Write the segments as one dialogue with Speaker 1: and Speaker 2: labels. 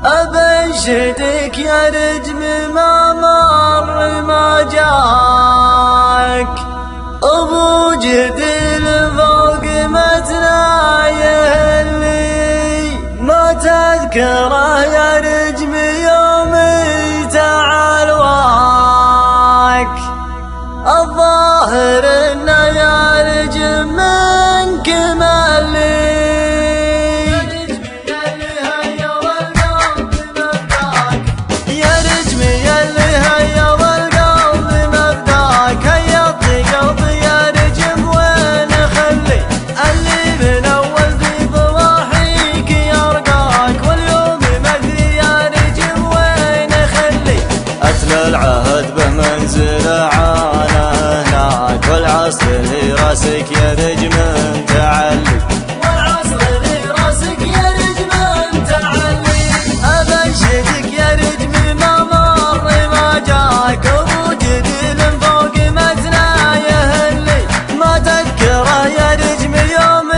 Speaker 1: أبشرك يا نجم ما مر ما جاك أبو جدل فوق متنا يهلي ما تذكره يا نجم يوم تعال واك الظاهر إن يا نجم منك ملي
Speaker 2: العهد بمنزل عانى هناك والعصر لي راسك يا نجم تعلي
Speaker 1: والعصر لي راسك يا نجم تعلي أبشرك يا نجم ما مر ما جاك أبو جدل فوق متنا يهلي ما تذكره يا نجم يوم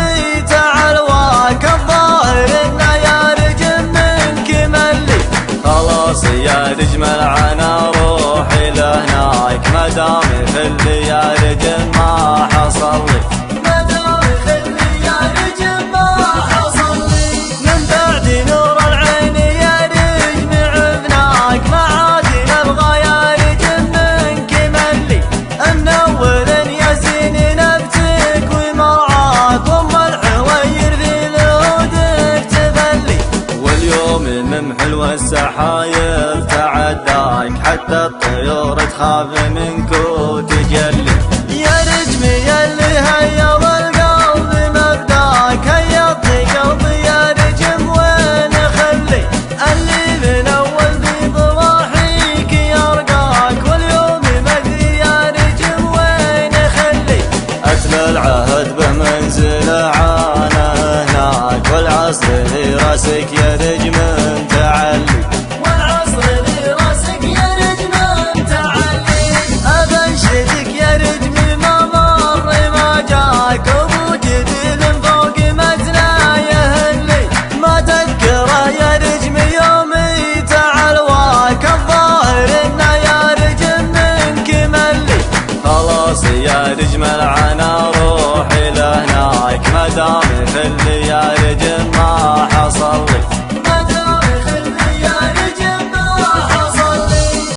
Speaker 1: تعال واك الظاهر إن يا نجم منك ملي
Speaker 2: خلاص يا نجم العنا روحي لهناك ما دام في الليالي ما حصل لي
Speaker 1: ما دام في الليالي ما حصل لي من بعد نور العين يا نجم عفناك ما عاد نبغى يا نجم منك ملي منور يا زين نبتك ومرعاك ام الحوير في الهودك تفلي
Speaker 2: واليوم من حلوة السحايب تعداك حتى الطيور تخاف منك